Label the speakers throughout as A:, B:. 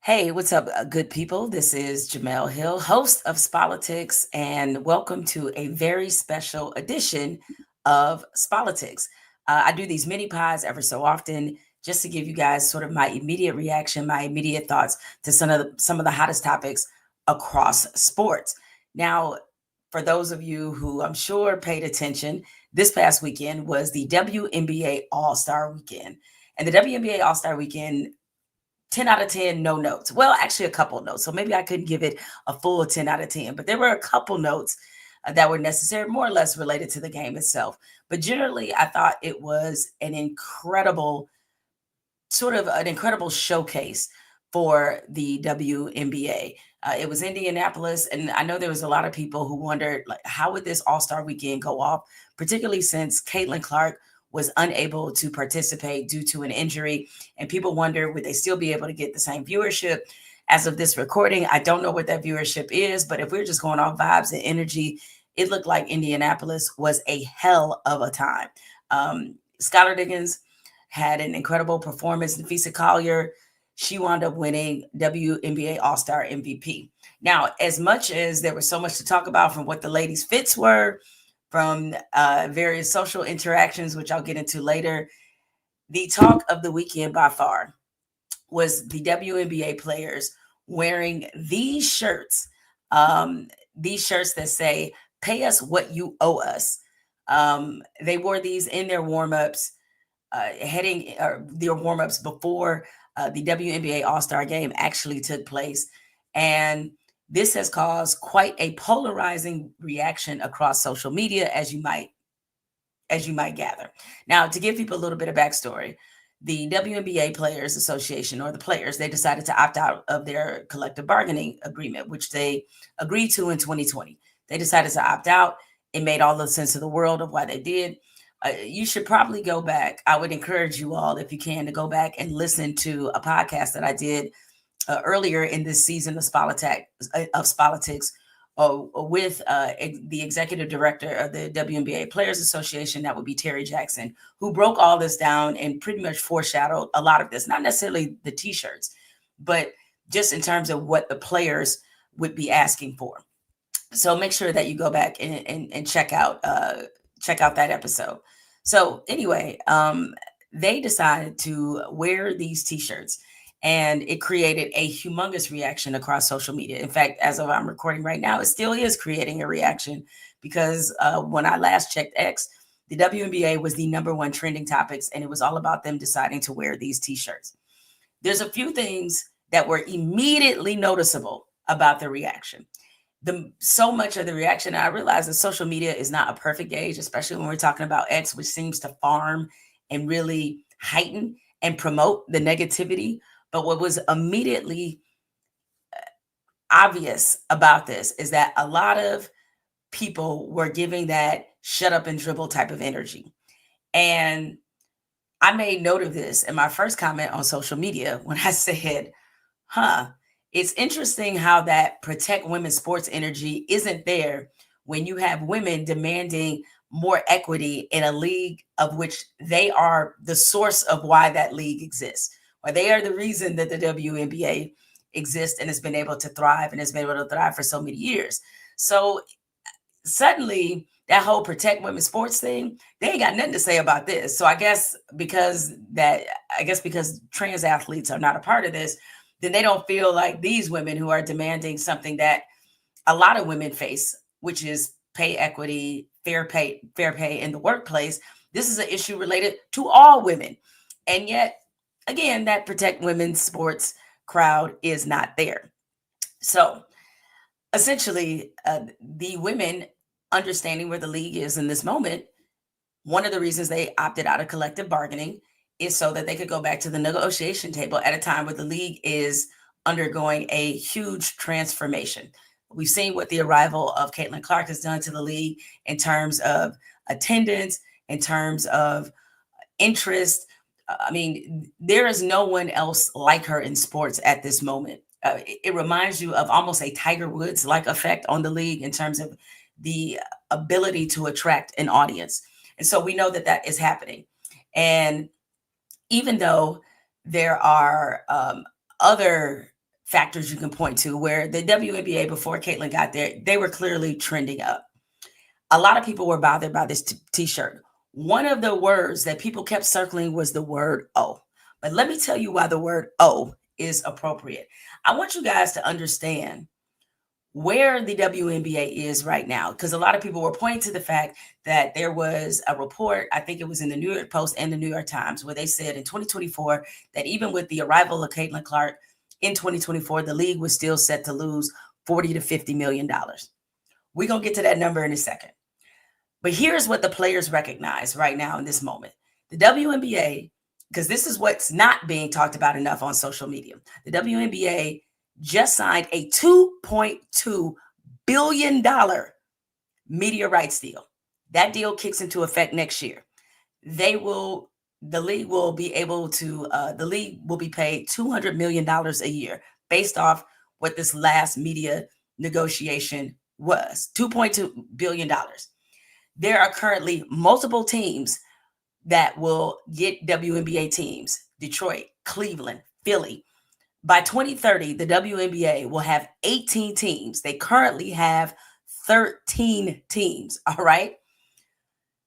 A: Hey, what's up, good people? This is Jamel Hill, host of Spolitics, and welcome to a very special edition of Spolitics. I do these mini pods ever so often just to give you guys sort of my immediate reaction, my immediate thoughts to some of the hottest topics across sports. Now, for those of you who I'm sure paid attention, this past weekend was the WNBA All-Star Weekend. And the WNBA All-Star Weekend 10 out of 10, no notes. Well, actually, a couple notes. So maybe I couldn't give it a full 10 out of 10, but there were a couple notes that were necessary, more or less related to the game itself. But generally, I thought it was an incredible showcase for the WNBA. It was Indianapolis, and I know there was a lot of people who wondered, like, how would this All Star Weekend go off, particularly since Caitlin Clark was unable to participate due to an injury, and people wonder would they still be able to get the same viewership. As of this recording, I don't know what that viewership is, but if we're just going off vibes and energy, it looked like Indianapolis was a hell of a time. Skylar Diggins had an incredible performance. Nafisa Collier, she wound up winning WNBA All-Star MVP. Now, as much as there was so much to talk about from what the ladies' fits were, from various social interactions, which I'll get into later, the talk of the weekend by far was the WNBA players wearing these shirts that say, "Pay us what you owe us." They wore these in their warm-ups their warm-ups before the WNBA All-Star game actually took place. And this has caused quite a polarizing reaction across social media, as you might gather. Now, to give people a little bit of backstory, the WNBA Players Association, or the players, they decided to opt out of their collective bargaining agreement, which they agreed to in 2020. They decided to opt out. It made all the sense of the world of why they did. You should probably go back. I would encourage you all, if you can, to go back and listen to a podcast that I did earlier in this season of Spolitics with the executive director of the WNBA Players Association. That would be Terry Jackson, who broke all this down and pretty much foreshadowed a lot of this, not necessarily the T-shirts, but just in terms of what the players would be asking for. So make sure that you go back and check out that episode. So anyway, they decided to wear these T-shirts, and it created a humongous reaction across social media. In fact, as of I'm recording right now, it still is creating a reaction because when I last checked X, the WNBA was the number one trending topics, and it was all about them deciding to wear these T-shirts. There's a few things that were immediately noticeable about the reaction. So much of the reaction, I realize that social media is not a perfect gauge, especially when we're talking about X, which seems to farm and really heighten and promote the negativity. But what was immediately obvious about this is that a lot of people were giving that shut up and dribble type of energy. And I made note of this in my first comment on social media when I said, it's interesting how that protect women's sports energy isn't there when you have women demanding more equity in a league of which they are the source of why that league exists, or they are the reason that the WNBA exists and has been able to thrive and has been able to thrive for so many years. So suddenly that whole protect women's sports thing, they ain't got nothing to say about this. So I guess because trans athletes are not a part of this, then they don't feel like these women who are demanding something that a lot of women face, which is pay equity, fair pay in the workplace. This is an issue related to all women. And yet, again, that protect women's sports crowd is not there. So essentially, the women understanding where the league is in this moment, one of the reasons they opted out of collective bargaining is so that they could go back to the negotiation table at a time where the league is undergoing a huge transformation. We've seen what the arrival of Caitlin Clark has done to the league in terms of attendance, in terms of interest. I mean, there is no one else like her in sports at this moment. It reminds you of almost a Tiger Woods like effect on the league in terms of the ability to attract an audience. And so we know that that is happening. And even though there are other factors you can point to where the WNBA, before Caitlin got there, they were clearly trending up. A lot of people were bothered by this t-shirt. One of the words that people kept circling was the word O. But let me tell you why the word O is appropriate. I want you guys to understand where the WNBA is right now, because a lot of people were pointing to the fact that there was a report, I think it was in the New York Post and the New York Times, where they said in 2024 that even with the arrival of Caitlin Clark in 2024, the league was still set to lose $40 to $50 million. We're going to get to that number in a second. But here's what the players recognize right now in this moment. The WNBA, because this is what's not being talked about enough on social media, the WNBA just signed a $2.2 billion media rights deal. That deal kicks into effect next year. The league will be paid $200 million a year based off what this last media negotiation was, $2.2 billion. There are currently multiple teams that will get WNBA teams: Detroit, Cleveland, Philly. By 2030, the WNBA will have 18 teams. They currently have 13 teams, all right?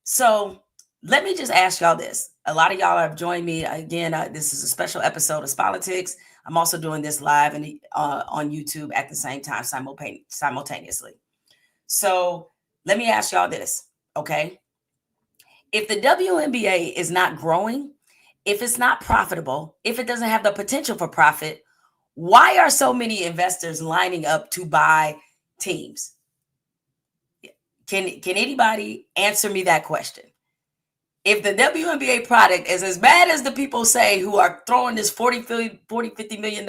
A: So let me just ask y'all this. A lot of y'all have joined me. Again, this is a special episode of Spolitics. I'm also doing this live on YouTube at the same time, simultaneously. So let me ask y'all this, okay? If the WNBA is not growing, if it's not profitable, if it doesn't have the potential for profit, why are so many investors lining up to buy teams? Can anybody answer me that question? If the WNBA product is as bad as the people say who are throwing this $50 million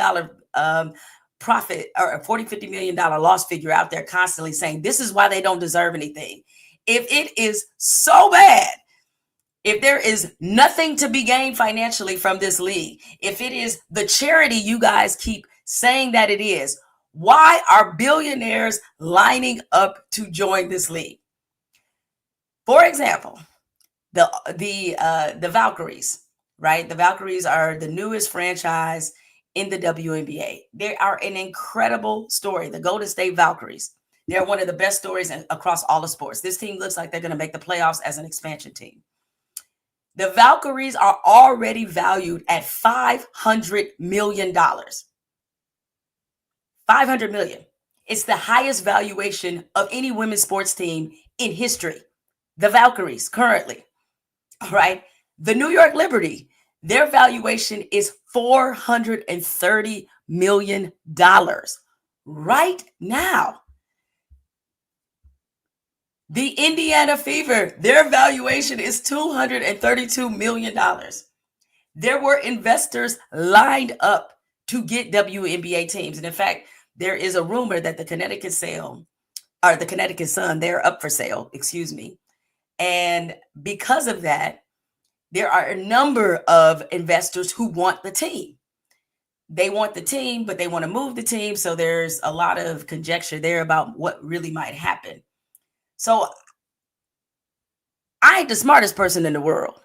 A: profit or $50 million loss figure out there constantly saying this is why they don't deserve anything. If it is so bad, if there is nothing to be gained financially from this league, if it is the charity you guys keep saying that it is, why are billionaires lining up to join this league? For example, the Valkyries, right? The Valkyries are the newest franchise in the WNBA. They are an incredible story. The Golden State Valkyries. They're one of the best stories across all the sports. This team looks like they're going to make the playoffs as an expansion team. The Valkyries are already valued at $500 million. $500 million. It's the highest valuation of any women's sports team in history. The Valkyries currently. All right. The New York Liberty, their valuation is $430 million right now. The Indiana Fever, their valuation is $232 million. There were investors lined up to get WNBA teams. And in fact, there is a rumor that the Connecticut Sun, they're up for sale, excuse me. And because of that, there are a number of investors who want the team. They want the team, but they want to move the team. So there's a lot of conjecture there about what really might happen. So I ain't the smartest person in the world.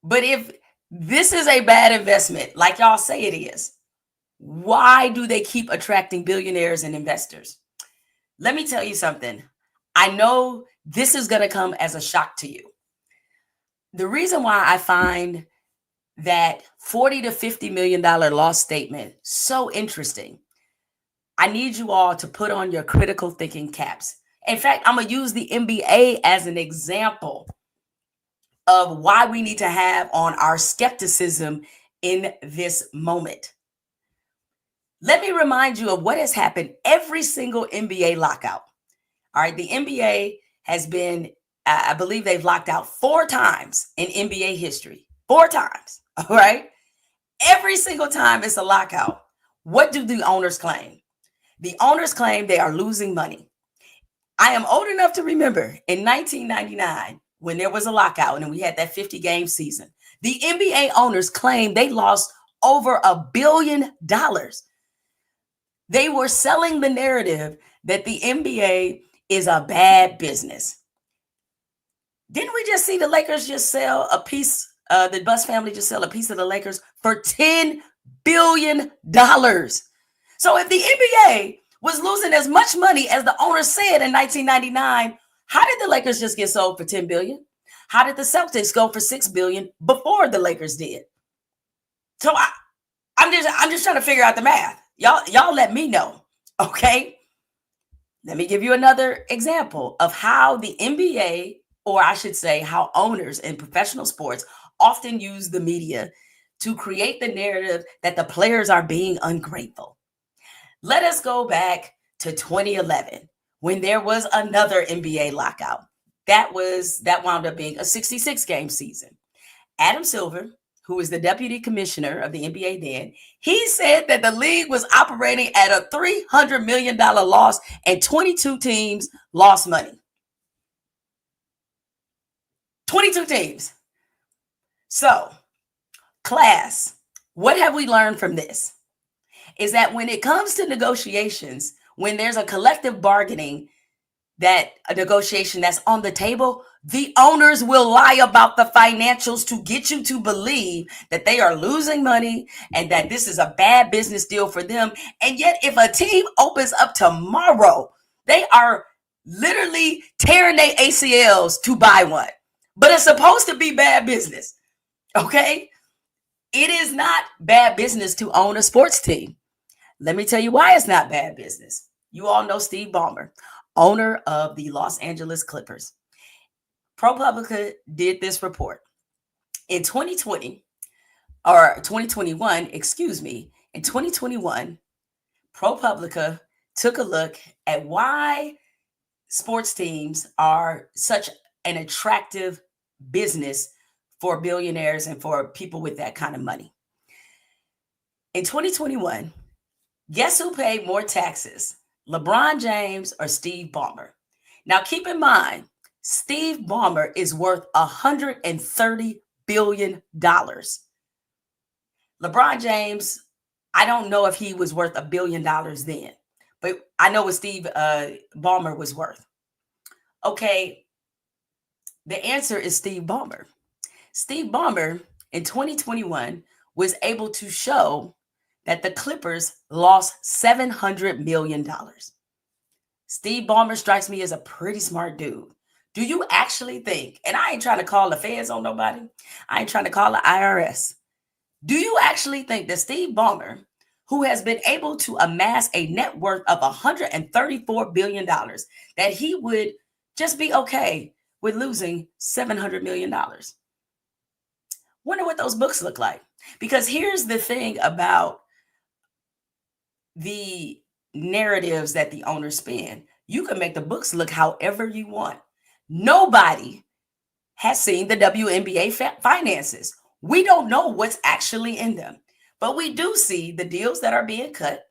A: But if this is a bad investment, like y'all say it is, why do they keep attracting billionaires and investors? Let me tell you something. I know this is going to come as a shock to you. The reason why I find that $40 to $50 million loss statement so interesting, I need you all to put on your critical thinking caps. In fact, I'm going to use the NBA as an example of why we need to have on our skepticism in this moment. Let me remind you of what has happened every single NBA lockout. All right, the NBA has been, I believe they've locked out 4 times in NBA history. 4 times, all right? Every single time it's a lockout. What do the owners claim? The owners claim they are losing money. I am old enough to remember in 1999, when there was a lockout and we had that 50-game season, the NBA owners claimed they lost over $1 billion. They were selling the narrative that the NBA is a bad business. Didn't we just see the Lakers just sell a piece, the Buss family just sell a piece of the Lakers for $10 billion. So if the NBA was losing as much money as the owner said in 1999, how did the Lakers just get sold for $10 billion? How did the Celtics go for $6 billion before the Lakers did? So I'm just trying to figure out the math. Y'all let me know, okay? Let me give you another example of how the NBA, or I should say, how owners in professional sports often use the media to create the narrative that the players are being ungrateful. Let us go back to 2011 when there was another NBA lockout. That wound up being a 66-game season. Adam Silver, who was the deputy commissioner of the NBA then, he said that the league was operating at a $300 million loss and 22 teams lost money. 22 teams. So, class, what have we learned from this? Is that when it comes to negotiations, when there's a collective bargaining, that a negotiation that's on the table, the owners will lie about the financials to get you to believe that they are losing money and that this is a bad business deal for them. And yet, if a team opens up tomorrow, they are literally tearing their ACLs to buy one. But it's supposed to be bad business, okay? It is not bad business to own a sports team. Let me tell you why it's not bad business. You all know Steve Ballmer, owner of the Los Angeles Clippers. ProPublica did this report. In 2020, or 2021, excuse me, in 2021, ProPublica took a look at why sports teams are such an attractive business for billionaires and for people with that kind of money. In 2021, guess who paid more taxes? LeBron James or Steve Ballmer? Now, keep in mind, Steve Ballmer is worth $130 billion. LeBron James, I don't know if he was worth $1 billion then, but I know what Steve Ballmer was worth. Okay, the answer is Steve Ballmer. Steve Ballmer in 2021 was able to show that the Clippers lost $700 million. Steve Ballmer strikes me as a pretty smart dude. Do you actually think, and I ain't trying to call the feds on nobody, I ain't trying to call the IRS. Do you actually think that Steve Ballmer, who has been able to amass a net worth of $134 billion, that he would just be okay with losing $700 million? Wonder what those books look like. Because here's the thing about the narratives that the owners spin. You can make the books look however you want. Nobody has seen the WNBA finances. We don't know what's actually in them, but we do see the deals that are being cut.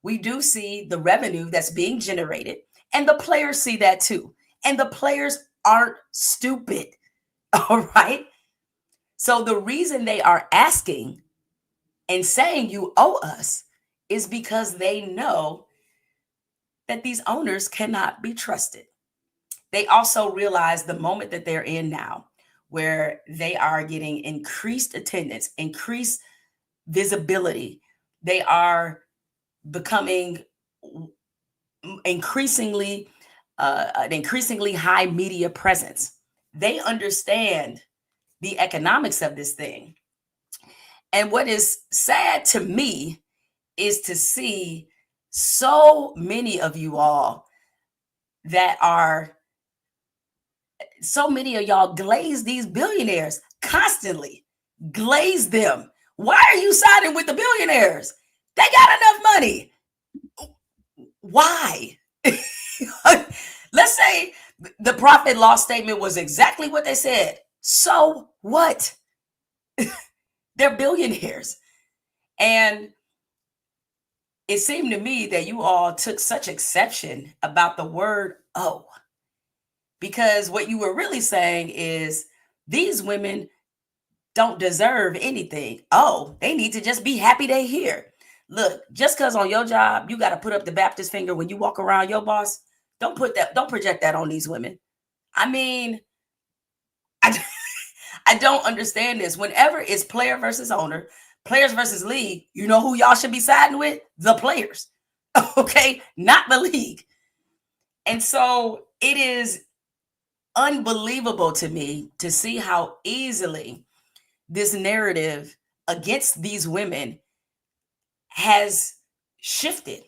A: We do see the revenue that's being generated, and the players see that too. And the players aren't stupid, all right? So the reason they are asking and saying you owe us is because they know that these owners cannot be trusted. They also realize the moment that they're in now, where they are getting increased attendance, increased visibility. They are becoming increasingly an increasingly high media presence. They understand the economics of this thing. And what is sad to me is to see so many of you all glaze these billionaires constantly. Glaze them. Why are you siding with the billionaires? They got enough money. Why? Let's say the profit loss statement was exactly what they said. So what? They're billionaires. And it seemed to me that you all took such exception about the word "oh," because what you were really saying is these women don't deserve anything. Oh, they need to just be happy they're here. Look, just because on your job you got to put up the Baptist finger when you walk around your boss, don't project that on these women. I mean, I don't understand this. Whenever it's player versus owner, Players versus league, you know who y'all should be siding with? The players, okay? Not the league. And so it is unbelievable to me to see how easily this narrative against these women has shifted.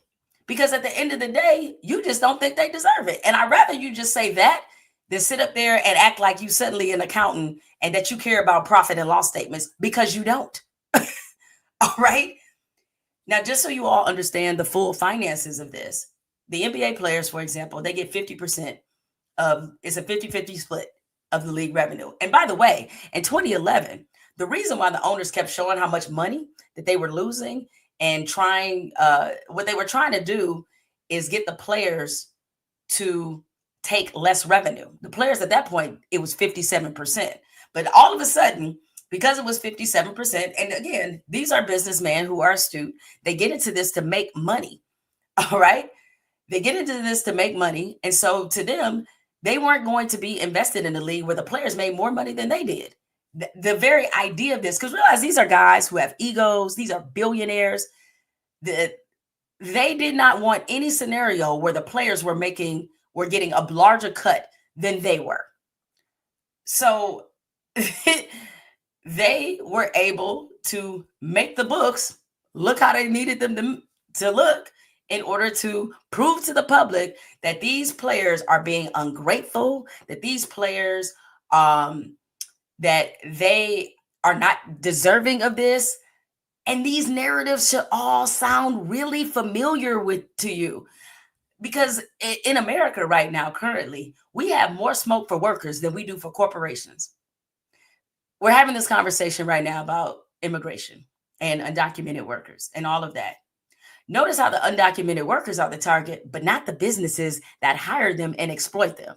A: Because at the end of the day, you just don't think they deserve it. And I'd rather you just say that than sit up there and act like you suddenly an accountant and that you care about profit and loss statements, because you don't. All right. Now, just so you all understand the full finances of this, the NBA players, for example, they get 50% of, it's a 50-50 split of the league revenue. And by the way, in 2011, the reason why the owners kept showing how much money that they were losing and trying, what they were trying to do is get the players to take less revenue. The players at that point, it was 57%. But all of a sudden, because it was 57%, and again, these are businessmen who are astute, they get into this to make money. All right. They get into this to make money. And so to them, they weren't going to be invested in a league where the players made more money than they did. The very idea of this, because realize these are guys who have egos, these are billionaires, that they did not want any scenario where the players were getting a larger cut than they were. So they were able to make the books look how they needed them to look in order to prove to the public that these players are being ungrateful, that these players, that they are not deserving of this. And these narratives should all sound really familiar to you. Because in America right now, currently, we have more smoke for workers than we do for corporations. We're having this conversation right now about immigration and undocumented workers and all of that. Notice how the undocumented workers are the target, but not the businesses that hire them and exploit them.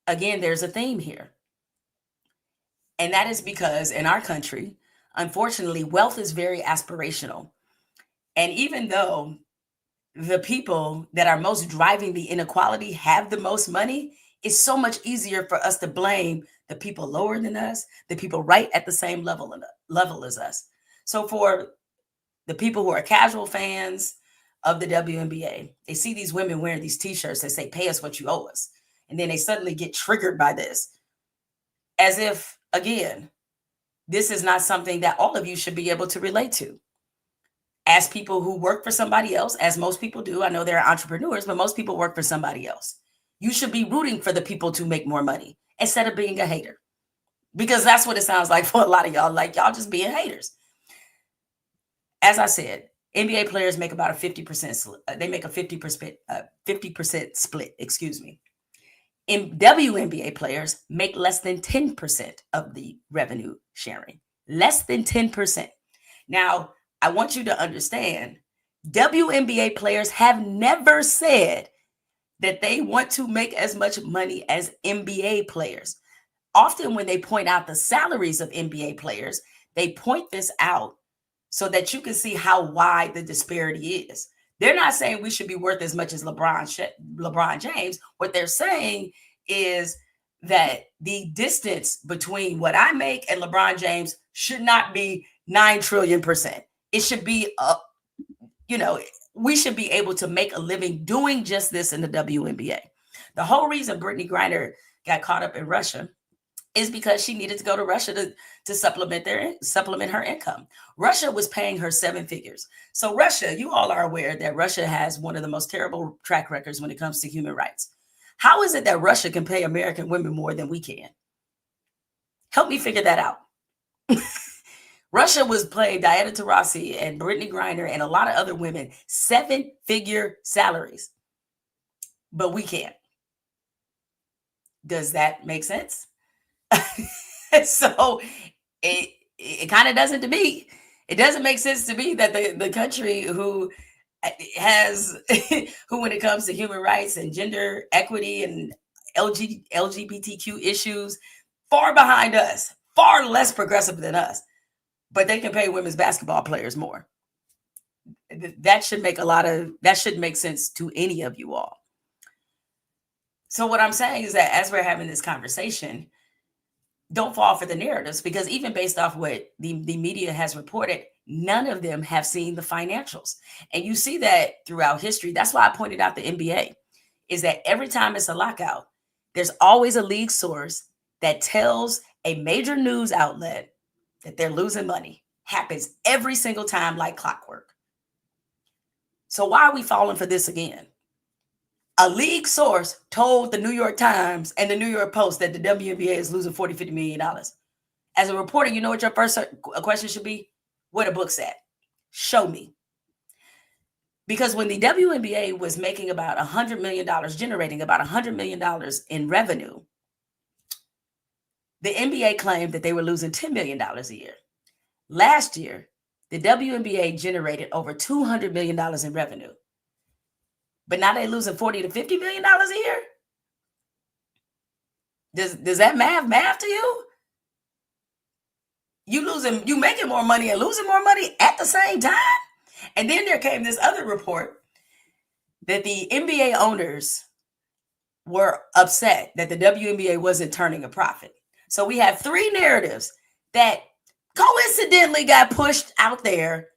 A: Again, there's a theme here. And that is because in our country, unfortunately, wealth is very aspirational. And even though the people that are most driving the inequality have the most money, it's so much easier for us to blame the people lower than us, the people right at the same level as us. So for the people who are casual fans of the WNBA, they see these women wearing these T-shirts that say, "Pay us what you owe us." And then they suddenly get triggered by this, as if, again, this is not something that all of you should be able to relate to. As people who work for somebody else, as most people do, I know there are entrepreneurs, but most people work for somebody else. You should be rooting for the people to make more money instead of being a hater, because that's what it sounds like for a lot of y'all, like y'all just being haters. As I said, NBA players make about a 50%, they make a 50% split, excuse me. In WNBA players make less than 10% of the revenue sharing, less than 10%. Now, I want you to understand, WNBA players have never said that they want to make as much money as NBA players. Often when they point out the salaries of NBA players, they point this out so that you can see how wide the disparity is. They're not saying we should be worth as much as LeBron James. What they're saying is that the distance between what I make and LeBron James should not be 9 trillion%. It should be, we should be able to make a living doing just this in the WNBA. The whole reason Brittany Griner got caught up in Russia is because she needed to go to Russia to supplement her income. Russia was paying her 7 figures. So Russia, you all are aware that Russia has one of the most terrible track records when it comes to human rights. How is it that Russia can pay American women more than we can? Help me figure that out. Russia was paying Diana Taurasi and Brittany Griner and a lot of other women 7-figure salaries, but we can't. Does that make sense? So it kind of doesn't to me. It doesn't make sense to me that the country who has, who when it comes to human rights and gender equity and LGBTQ issues, far behind us, far less progressive than us, but they can pay women's basketball players more. That should make sense to any of you all. So what I'm saying is that as we're having this conversation, don't fall for the narratives, because even based off what the media has reported, none of them have seen the financials. And you see that throughout history. That's why I pointed out the NBA, is that every time it's a lockout, there's always a league source that tells a major news outlet that they're losing money. Happens every single time like clockwork. So why are we falling for this again? A league source told the New York Times and the New York Post that the WNBA is losing $40-50 million. As a reporter, you know what your first question should be? Where the book's at? Show me. Because when the WNBA was making about $100 million, generating about $100 million in revenue, the NBA claimed that they were losing $10 million a year. Last year, the WNBA generated over $200 million in revenue. But now they're losing $40-50 million a year? Does that math to you? You making more money and losing more money at the same time? And then there came this other report that the NBA owners were upset that the WNBA wasn't turning a profit. So we have three narratives that coincidentally got pushed out there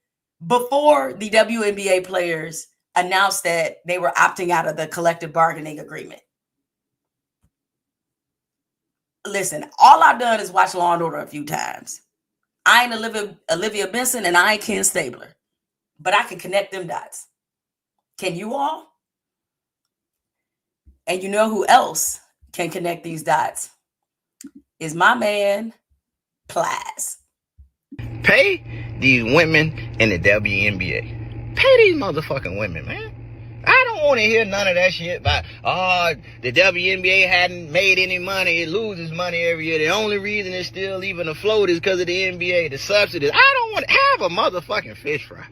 A: before the WNBA players announced that they were opting out of the collective bargaining agreement. Listen, all I've done is watch Law and Order a few times. I ain't Olivia Benson and I ain't Ken Stabler, but I can connect them dots. Can you all? And you know who else can connect these dots? Is my man, Plies.
B: Pay these women in the WNBA. Pay these motherfucking women, man. I don't want to hear none of that shit about, the WNBA hadn't made any money. It loses money every year. The only reason it's still even afloat is because of the NBA, the subsidies. I don't want to have a motherfucking fish fry.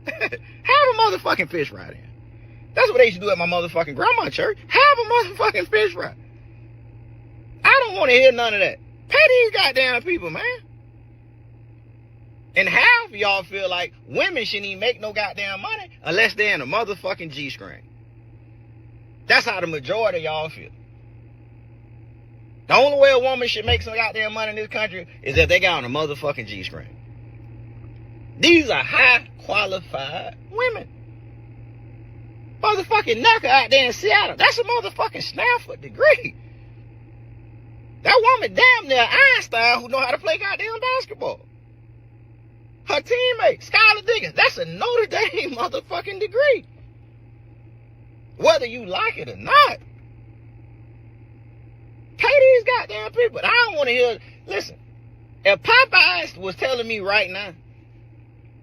B: Have a motherfucking fish fry then. That's what they used to do at my motherfucking grandma's church. Have a motherfucking fish fry. I don't want to hear none of that. Pay these goddamn people, man. And half of y'all feel like women shouldn't even make no goddamn money unless they're in a motherfucking G-string. That's how the majority of y'all feel. The only way a woman should make some goddamn money in this country is if they got on a motherfucking G-string. These are high qualified women. Motherfucking Knucker out there in Seattle, that's a motherfucking Stanford degree. That woman damn near Einstein who know how to play goddamn basketball. Her teammate, Skylar Diggins, that's a Notre Dame motherfucking degree. Whether you like it or not. Pay these goddamn people. I don't want to hear, listen, if Popeyes was telling me right now,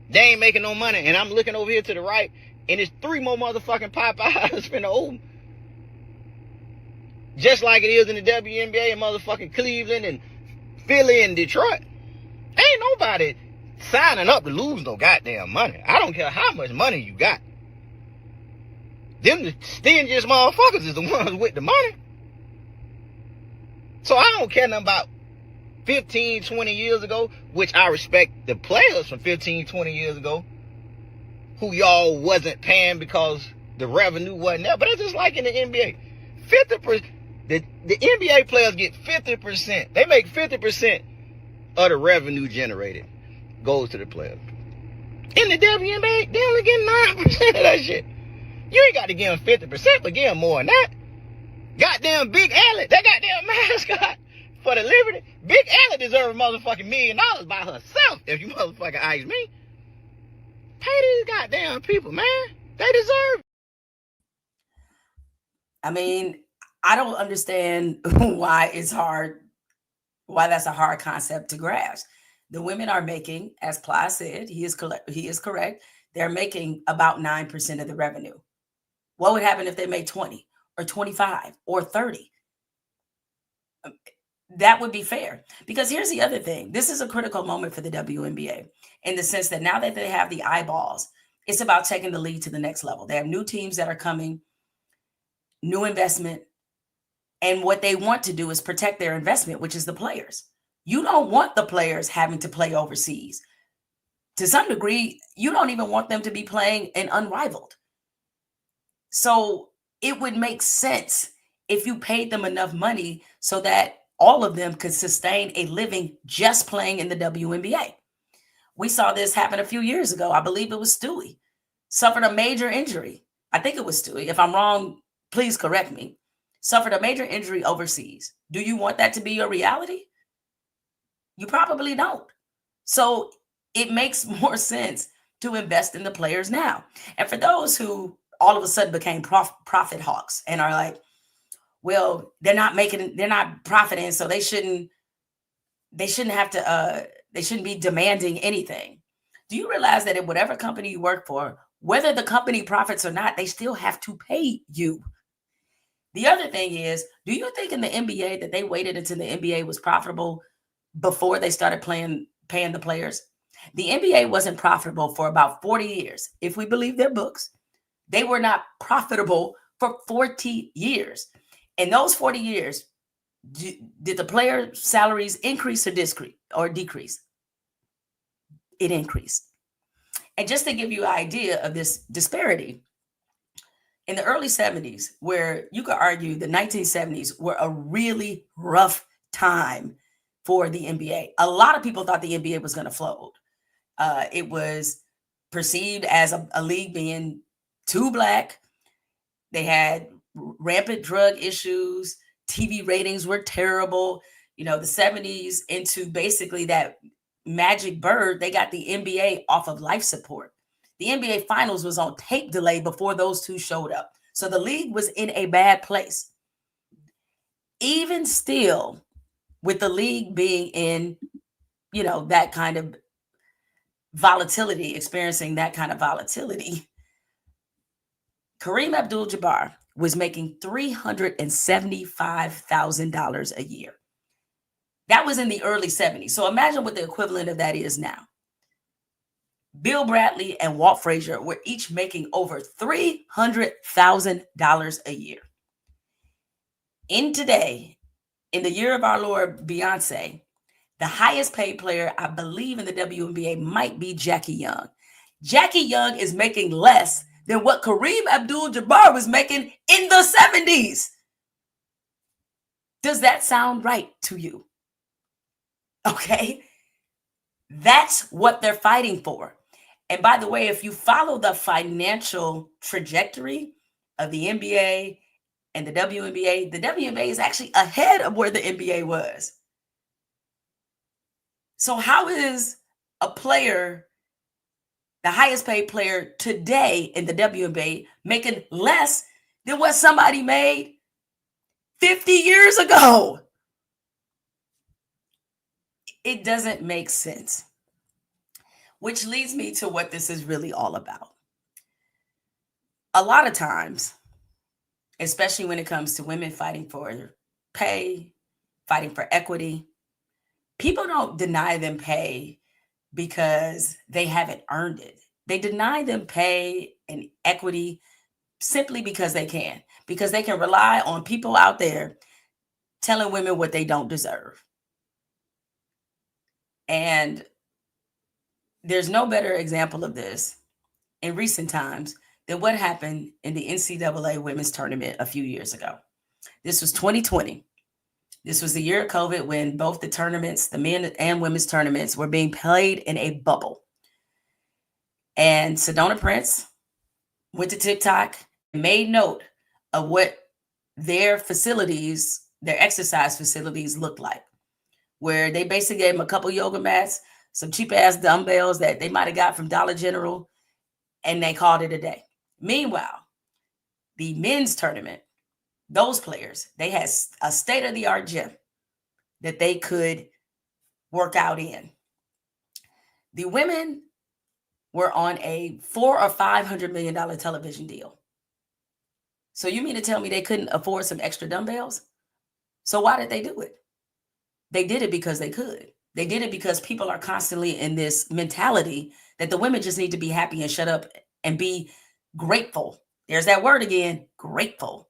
B: they ain't making no money, and I'm looking over here to the right, and there's 3 more motherfucking Popeyes finna open. Just like it is in the WNBA in motherfucking Cleveland and Philly and Detroit. Ain't nobody signing up to lose no goddamn money. I don't care how much money you got. Them the stingiest motherfuckers is the ones with the money. So I don't care nothing about 15, 20 years ago, which I respect the players from 15, 20 years ago, who y'all wasn't paying because the revenue wasn't there. But it's just like in the NBA. 50%, the NBA players get 50%. They make 50% of the revenue generated goes to the players. In the WNBA, they only get 9% of that shit. You ain't got to give them 50%, but give them more than that. Goddamn Big Allen, that goddamn mascot for the Liberty. Big Allen deserves a motherfucking $1 million by herself, if you motherfucking ask me. Pay these goddamn people, man. They deserve it.
A: I mean, I don't understand why that's a hard concept to grasp. The women are making, as Ply said, he is correct. They're making about 9% of the revenue. What would happen if they made 20 or 25 or 30? That would be fair. Because here's the other thing. This is a critical moment for the WNBA in the sense that now that they have the eyeballs, it's about taking the league to the next level. They have new teams that are coming, new investment. And what they want to do is protect their investment, which is the players. You don't want the players having to play overseas. To some degree, you don't even want them to be playing in unrivaled. So it would make sense if you paid them enough money so that all of them could sustain a living just playing in the WNBA. We saw this happen a few years ago. I believe it was Stewie, suffered a major injury. I think it was Stewie. If I'm wrong, please correct me. Suffered a major injury overseas. Do you want that to be your reality? You probably don't. So it makes more sense to invest in the players now. And for those who all of a sudden became profit hawks and are like, well, they're not profiting, so they shouldn't have to they shouldn't be demanding anything. Do you realize that in whatever company you work for, whether the company profits or not, they still have to pay you? The other thing is, do you think in the NBA that they waited until the NBA was profitable before they started paying the players? The NBA wasn't profitable for about 40 years. If we believe their books, they were not profitable for 40 years. In those 40 years, did the player salaries increase or decrease? It increased. And just to give you an idea of this disparity, in the early 70s, where you could argue the 1970s were a really rough time for the NBA. A lot of people thought the NBA was going to fold. It was perceived as a league being too black. They had rampant drug issues. TV ratings were terrible. The 70s into basically that magic bird, they got the NBA off of life support. The NBA finals was on tape delay before those two showed up. So the league was in a bad place. Even still, with the league being in, that kind of volatility, experiencing that kind of volatility, Kareem Abdul-Jabbar was making $375,000 a year. That was in the early 70s. So imagine what the equivalent of that is now. Bill Bradley and Walt Frazier were each making over $300,000 a year. In the year of our Lord Beyonce, the highest paid player, I believe, in the WNBA might be Jackie Young. Jackie Young is making less than what Kareem Abdul-Jabbar was making in the 70s. Does that sound right to you? Okay. That's what they're fighting for. And by the way, if you follow the financial trajectory of the NBA and the WNBA is actually ahead of where the NBA was. So how is a player, the highest paid player today in the WNBA, making less than what somebody made 50 years ago? It doesn't make sense. Which leads me to what this is really all about. A lot of times, especially when it comes to women fighting for pay, fighting for equity, people don't deny them pay because they haven't earned it. They deny them pay and equity simply because they can rely on people out there telling women what they don't deserve. And there's no better example of this in recent times than what happened in the NCAA women's tournament a few years ago. This was 2020. This was the year of COVID when both the tournaments, the men and women's tournaments, were being played in a bubble. And Sedona Prince went to TikTok and made note of what their facilities, their exercise facilities looked like, where they basically gave them a couple yoga mats, some cheap ass dumbbells that they might have got from Dollar General, and they called it a day. Meanwhile, the men's tournament, those players, they had a state-of-the-art gym that they could work out in. The women were on a $400 or $500 million television deal. So you mean to tell me they couldn't afford some extra dumbbells? So why did they do it? They did it because they could. They did it because people are constantly in this mentality that the women just need to be happy and shut up and be grateful. There's that word again, grateful,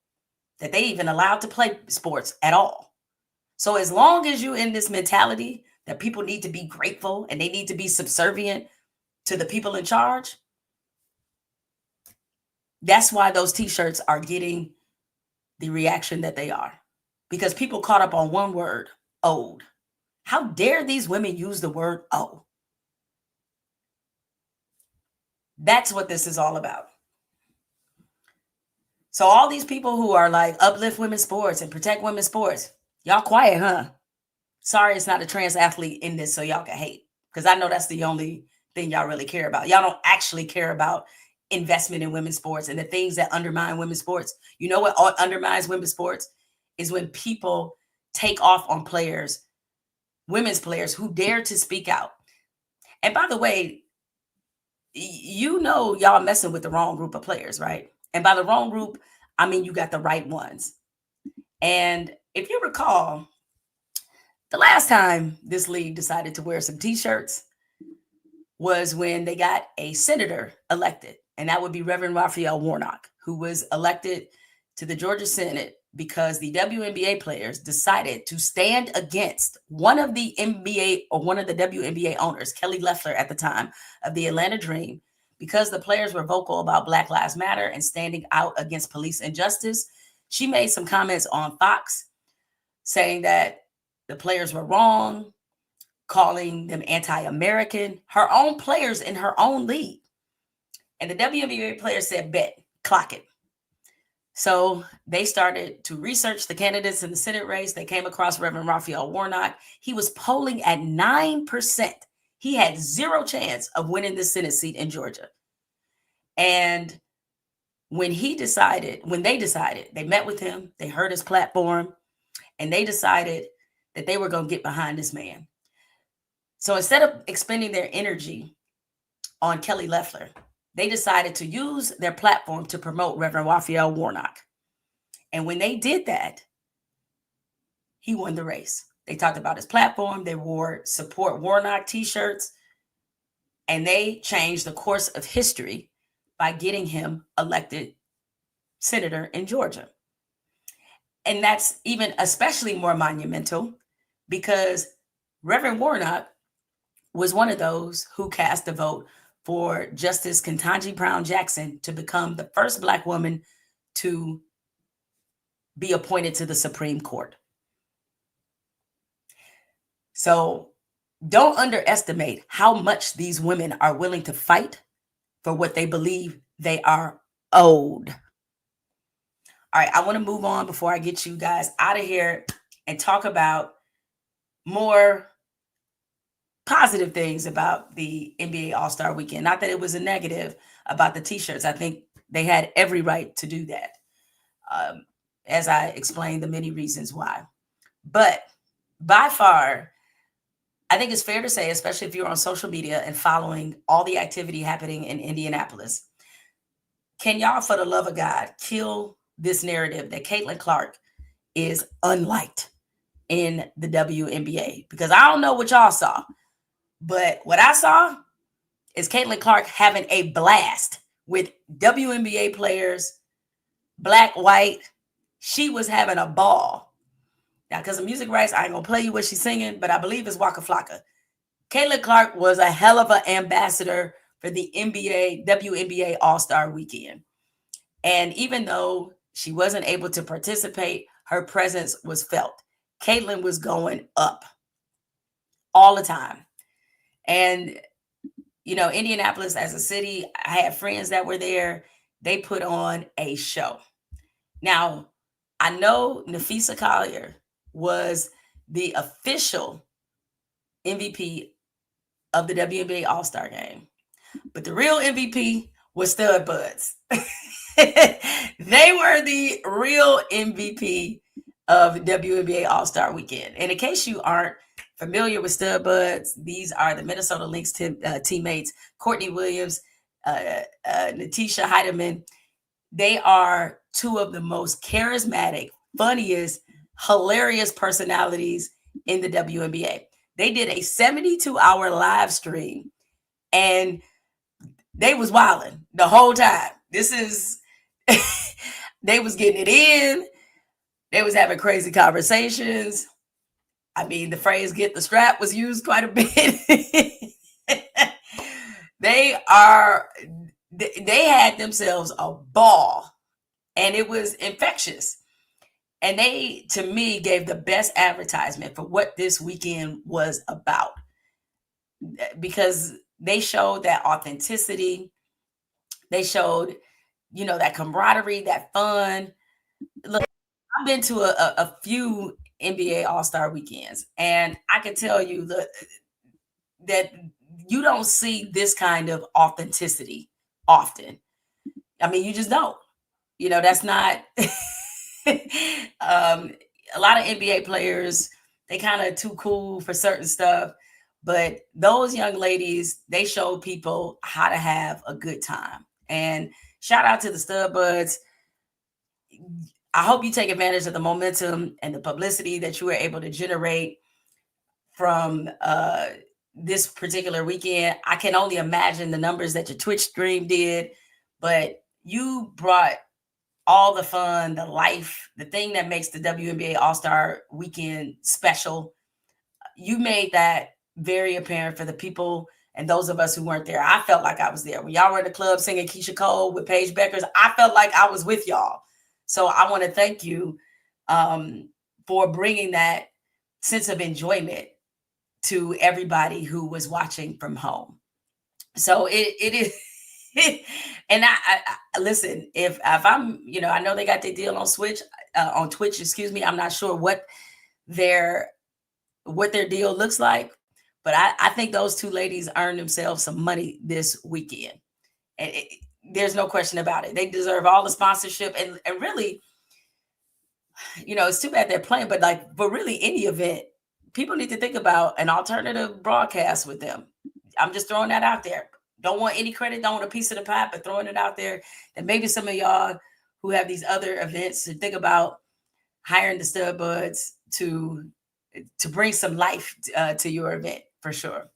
A: that they even allowed to play sports at all. So as long as you're in this mentality that people need to be grateful and they need to be subservient to the people in charge, that's why those T-shirts are getting the reaction that they are. Because people caught up on one word, old. How dare these women use the word "oh"? That's what this is all about. So all these people who are like uplift women's sports and protect women's sports, y'all quiet, huh? Sorry, it's not a trans athlete in this, so y'all can hate. Because I know that's the only thing y'all really care about. Y'all don't actually care about investment in women's sports and the things that undermine women's sports. You know what undermines women's sports is when people take off on players, women's players who dare to speak out. And by the way, you know y'all messing with the wrong group of players, right? And by the wrong group, I mean you got the right ones. And if you recall, the last time this league decided to wear some T-shirts was when they got a senator elected, and that would be Rev Raphael Waro, who was elected to the Georgia Senate because the WNBA players decided to stand against one of the NBA or one of the WNBA owners, Kelly Loeffler at the time of the Atlanta Dream, because the players were vocal about Black Lives Matter and standing out against police injustice. She made some comments on Fox saying that the players were wrong, calling them anti-American, her own players in her own league. And the WNBA players said, bet, clock it. So they started to research the candidates in the Senate race. They came across Reverend Raphael Waro. He was polling at 9%. He had zero chance of winning the Senate seat in Georgia. And when they decided, they met with him, they heard his platform, and they decided that they were going to get behind this man. So instead of expending their energy on Kelly Loeffler, they decided to use their platform to promote Reverend Raphael Waro. And when they did that, he won the race. They talked about his platform. They wore support Waro T-shirts, and they changed the course of history by getting him elected senator in Georgia. And that's even especially more monumental because Reverend Waro was one of those who cast a vote for Justice Ketanji Brown Jackson to become the first Black woman to be appointed to the Supreme Court. So don't underestimate how much these women are willing to fight for what they believe they are owed. All right, I want to move on before I get you guys out of here and talk about more positive things about the NBA All-Star Weekend. Not that it was a negative about the T-shirts. I think they had every right to do that, as I explained the many reasons why. But by far, I think it's fair to say, especially if you're on social media and following all the activity happening in Indianapolis, can y'all, for the love of God, kill this narrative that Caitlin Clark is unliked in the WNBA? Because I don't know what y'all saw, but what I saw is Caitlin Clark having a blast with WNBA players, Black, white. She was having a ball. Now, because of music rights, I ain't going to play you what she's singing, but I believe it's Waka Flocka. Caitlin Clark was a hell of an ambassador for the WNBA All-Star Weekend. And even though she wasn't able to participate, her presence was felt. Caitlin was going up all the time. And, you know, Indianapolis as a city, I had friends that were there. They put on a show. Now, I know Nafisa Collier was the official MVP of the WNBA All-Star Game. But the real MVP was Stud Buds. They were the real MVP of the WNBA All-Star Weekend. And in case you aren't familiar with Stud Buds, these are the Minnesota Lynx teammates, Courtney Williams, Natisha Heidemann. They are two of the most charismatic, funniest, hilarious personalities in the WNBA. They did a 72-hour live stream, and they was wilding the whole time. They was getting it in. They was having crazy conversations. I mean, the phrase "get the strap" was used quite a bit. They had themselves a ball, and it was infectious. And they, to me, gave the best advertisement for what this weekend was about, because they showed that authenticity. They showed, that camaraderie, that fun. Look, I've been to a few NBA All-Star weekends, and I can tell you that you don't see this kind of authenticity often. I mean, you just don't. That's not a lot of NBA players, they kind of too cool for certain stuff. But those young ladies, they showed people how to have a good time. And shout out to the Stud Buds. I hope you take advantage of the momentum and the publicity that you were able to generate from this particular weekend. I can only imagine the numbers that your Twitch stream did, but you brought all the fun, the life, the thing that makes the WNBA All-Star weekend special. You made that very apparent for the people and those of us who weren't there. I felt like I was there. When y'all were in the club singing Keisha Cole with Paige Beckers, I felt like I was with y'all. So I want to thank you for bringing that sense of enjoyment to everybody who was watching from home. So it is. And I listen, if I'm, I know they got their deal on Twitch, excuse me. I'm not sure what their deal looks like, but I think those two ladies earned themselves some money this weekend. And there's no question about it. They deserve all the sponsorship, and really, it's too bad they're playing, but really any event, people need to think about an alternative broadcast with them. I'm just throwing that out there. Don't want any credit, don't want a piece of the pie, but throwing it out there that maybe some of y'all who have these other events should think about hiring the Stud Buds to bring some life to your event, for sure.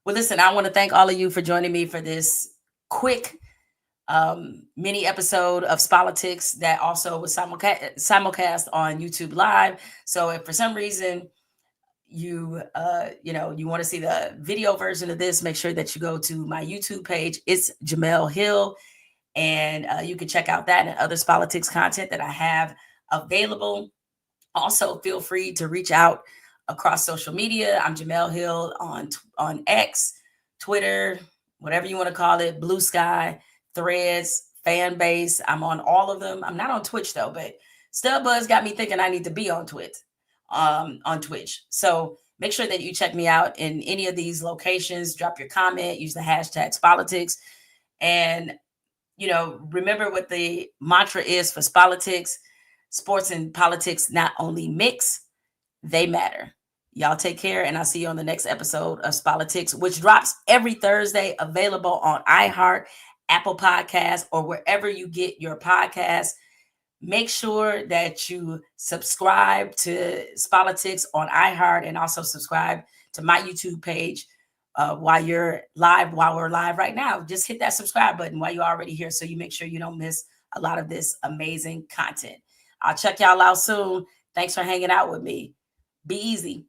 A: Well, listen, I want to thank all of you for joining me for this quick mini episode of Spolitics that also was simulcast on YouTube Live. So if for some reason you want to see the video version of this, make sure that you go to my YouTube page. It's Jamel Hill, and you can check out that and other Spolitics content that I have available. Also, feel free to reach out across social media. I'm Jamel Hill on X, Twitter, whatever you want to call it, Blue Sky, Threads, Fan Base. I'm on all of them. I'm not on Twitch though, but Stud Buzz got me thinking I need to be on Twitch. So make sure that you check me out in any of these locations. Drop your comment, use the hashtag Spolitics, and remember what the mantra is for Spolitics: sports and politics not only mix, they matter. Y'all take care, and I'll see you on the next episode of Spolitics, which drops every Thursday, available on iHeart, Apple Podcasts, or wherever you get your podcasts. Make sure that you subscribe to Spolitics on iHeart, and also subscribe to my YouTube page while we're live right now. Just hit that subscribe button while you're already here, so you make sure you don't miss a lot of this amazing content. I'll check y'all out soon. Thanks for hanging out with me. Be easy.